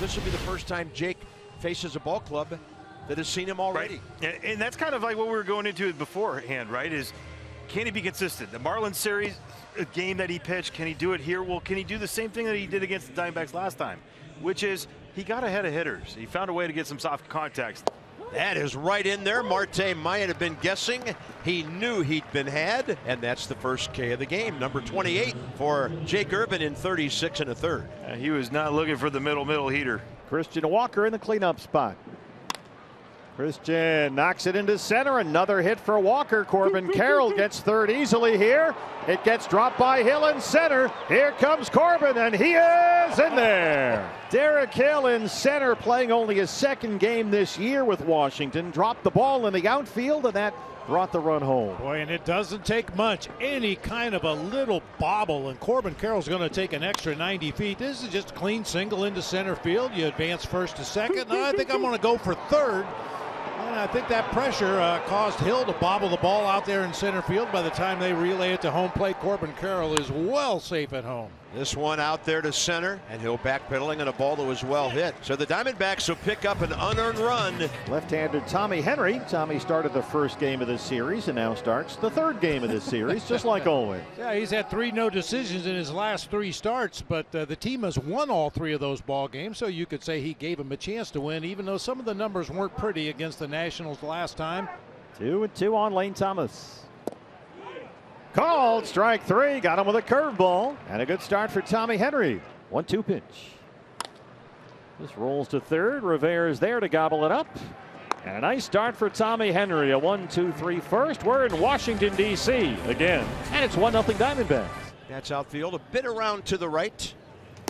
this will be the first time Jake faces a ball club that has seen him already. Right. And that's kind of like what we were going into beforehand, right? Is can he be consistent? The Marlins series, a game that he pitched, can he do it here? Well, can he do the same thing that he did against the Diamondbacks last time, which is he got ahead of hitters. He found a way to get some soft contacts. That is right in there. Marte might have been guessing. He knew he'd been had, and that's the first K of the game. Number 28 for Jake Irvin in 36 1/3. He was not looking for the middle heater. Christian Walker in the cleanup spot. Christian knocks it into center. Another hit for Walker. Corbin Carroll gets third easily here. It gets dropped by Hill in center. Here comes Corbin, and he is in there. Derek Hill in center, playing only his second game this year with Washington. Dropped the ball in the outfield, and that brought the run home. Boy, and it doesn't take much. Any kind of a little bobble, and Corbin Carroll's going to take an extra 90 feet. This is just a clean single into center field. You advance first to second. And I think I'm going to go for third. And I think that pressure caused Hill to bobble the ball out there in center field. By the time they relay it to home plate, Corbin Carroll is well safe at home. This one out there to center, and Hill backpedaling on a ball that was well hit. So the Diamondbacks will pick up an unearned run. Left-handed Tommy Henry. Tommy started the first game of this series and now starts the third game of this series, just like always. Yeah, he's had 3 no decisions in his last 3 starts, but the team has won all 3 of those ball games, so you could say he gave him a chance to win, even though some of the numbers weren't pretty against the Nationals last time. 2-2 on Lane Thomas. Called strike 3, got him with a curveball, and a good start for Tommy Henry. 1-2 pitch. This rolls to third. Rivera is there to gobble it up. And a nice start for Tommy Henry. A 1-2-3 first. We're in Washington, D.C. again. And it's 1-0 Diamondbacks. That's outfield, a bit around to the right.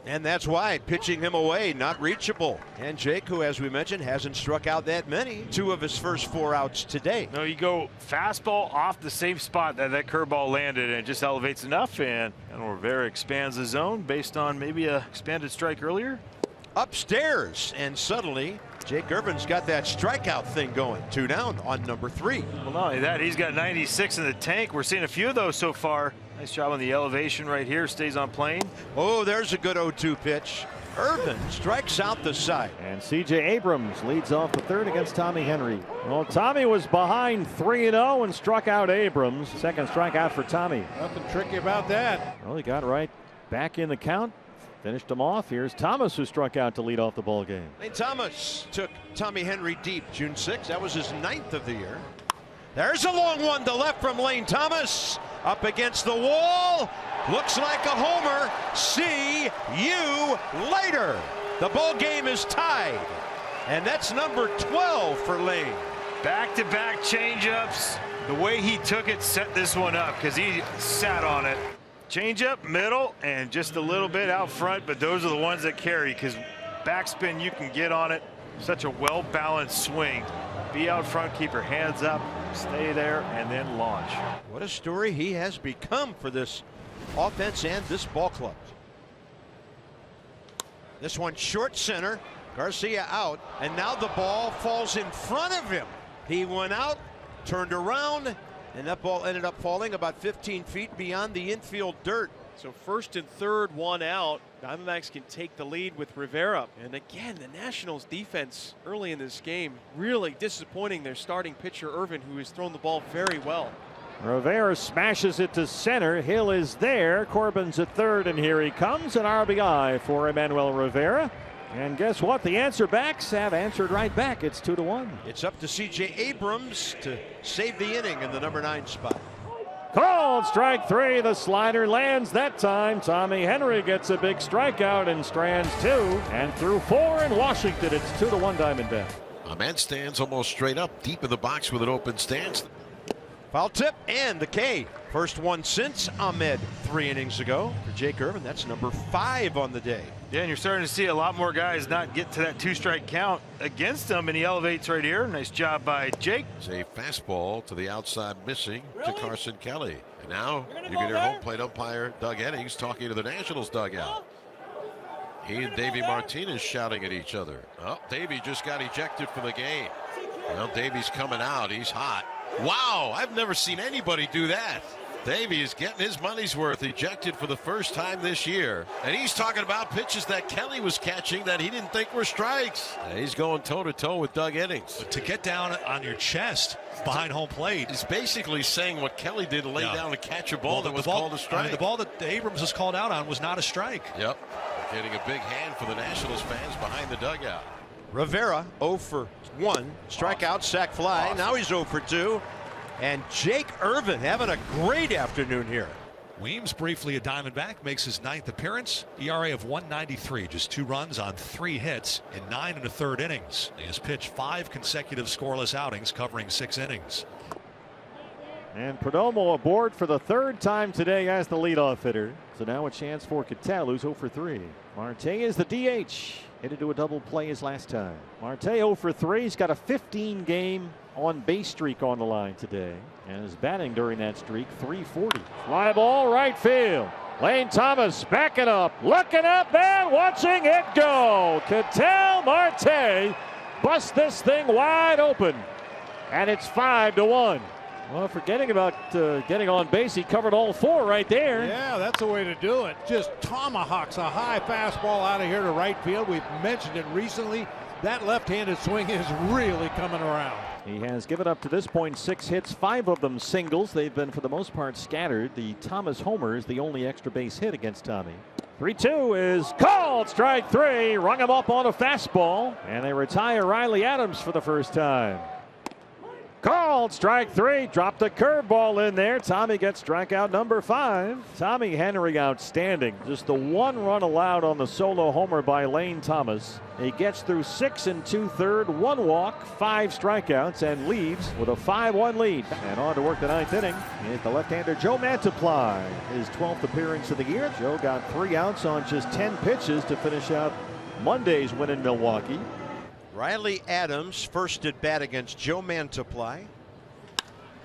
And that's wide, pitching him away, not reachable. And Jake, who, as we mentioned, hasn't struck out that many, 2 of his first 4 outs today. No, you go fastball off the same spot that curveball landed, and it just elevates enough, and Rivera expands the zone based on maybe a expanded strike earlier. Upstairs, and suddenly Jake Irvin's got that strikeout thing going. 2 down on number 3. Well, not only that, he's got 96 in the tank. We're seeing a few of those so far. Nice job on the elevation right here. Stays on plane. Oh, there's a good 0-2 pitch. Irvin strikes out the side. And C.J. Abrams leads off the third against Tommy Henry. Well, Tommy was behind 3-0 and struck out Abrams. Second strikeout for Tommy. Nothing tricky about that. Well, he got right back in the count. Finished him off. Here's Thomas, who struck out to lead off the ball game. Lane Thomas took Tommy Henry deep June 6th. That was his 9th of the year. There's a long one to left from Lane Thomas. Up against the wall. Looks like a homer. See you later. The ball game is tied. And that's number 12 for Lane. Back-to-back changeups. The way he took it set this one up because he sat on it. Changeup, middle, and just a little bit out front, but those are the ones that carry because backspin, you can get on it. Such a well-balanced swing. Be out front, keep your hands up, stay there, and then launch. What a story he has become for this offense and this ball club. This one short center. Garcia out, and now the ball falls in front of him. He went out, turned around, and that ball ended up falling about 15 feet beyond the infield dirt. So first and third, 1 out. Diamondbacks can take the lead with Rivera. And again, the Nationals defense early in this game really disappointing their starting pitcher Irvin, who has thrown the ball very well. Rivera smashes it to center. Hill is there. Corbin's at third, and here he comes. An RBI for Emmanuel Rivera. And guess what? The answer backs have answered right back. It's 2-1. It's up to C.J. Abrams to save the inning in the number 9 spot. Called strike 3. The slider lands that time. Tommy Henry gets a big strikeout and strands 2. And through 4 in Washington, it's 2-1 Diamondback. A man stands almost straight up deep in the box with an open stance. Foul tip and the K. First one since Ahmed 3 innings ago for Jake Irvin. That's number 5 on the day. Yeah, and you're starting to see a lot more guys not get to that 2-strike count against him, and he elevates right here. Nice job by Jake. It's a fastball to the outside missing to Carson Kelly. And now you can hear home plate umpire Doug Eddings talking to the Nationals dugout. He and Davey Martinez shouting at each other. Oh, Davey just got ejected from the game. Well, Davey's coming out. He's hot. Wow, I've never seen anybody do that. Davey is getting his money's worth, ejected for the first time this year. And he's talking about pitches that Kelly was catching that he didn't think were strikes. And he's going toe-to-toe with Doug Innings. To get down on your chest behind home plate. He's basically saying what Kelly did, lay down to catch a ball that was called a strike. I mean, the ball that Abrams was called out on was not a strike. Yep. Getting a big hand for the Nationals fans behind the dugout. Rivera 0 for 1. Strikeout, sac fly. Now he's 0 for 2. And Jake Irvin having a great afternoon here. Weems, briefly a Diamondback, makes his 9th appearance. ERA of 1.93, just 2 runs on 3 hits in 9 1/3 innings. He has pitched 5 consecutive scoreless outings, covering 6 innings. And Perdomo aboard for the 3rd time today as the leadoff hitter. So now a chance for Cattell, who's 0 for 3. Marte is the DH. Headed to a double play his last time. Marte 0 for 3. He's got a 15-game on-base streak on the line today. And is batting during that streak, .340. Fly ball right field. Lane Thomas backing up, looking up and watching it go. Cattell Marte busts this thing wide open. And it's 5-1. Well, forgetting about getting on base, he covered all 4 right there. Yeah, that's the way to do it. Just tomahawks a high fastball out of here to right field. We've mentioned it recently. That left-handed swing is really coming around. He has given up to this point 6 hits, 5 of them singles. They've been for the most part scattered. The Thomas homer is the only extra base hit against Tommy. 3-2 is called. Strike 3. Rung him up on a fastball. And they retire Riley Adams for the first time. Called. Strike 3. Dropped the curveball in there. Tommy gets strikeout number 5. Tommy Henry outstanding. Just the 1 run allowed on the solo homer by Lane Thomas. He gets through 6 2/3, 1 walk, 5 strikeouts, and leaves with a 5-1 lead. And on to work the 9th inning is the left-hander Joe Mantiply. His 12th appearance of the year. Joe got 3 outs on just 10 pitches to finish out Monday's win in Milwaukee. Riley Adams first at bat against Joe Mantiply.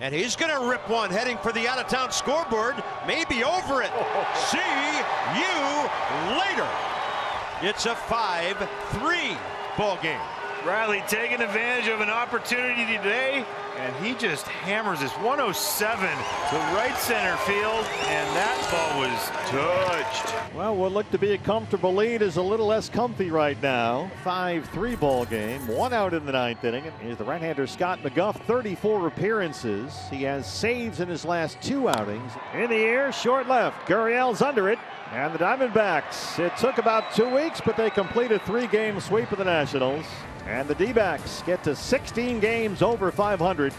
And he's going to rip one heading for the out-of-town scoreboard. Maybe over it. See you later. It's a 5-3 ball game. Riley taking advantage of an opportunity today, and he just hammers this 107 to right center field, and that ball was touched. Well, what looked to be a comfortable lead is a little less comfy right now. 5-3 ball game. 1 out in the 9th inning. Here's the right-hander Scott McGough, 34 appearances. He has saves in his last 2 outings. In the air, short left. Gurriel's under it. And the Diamondbacks, it took about 2 weeks, but they complete a 3-game sweep of the Nationals. And the D-backs get to 16 games over 500.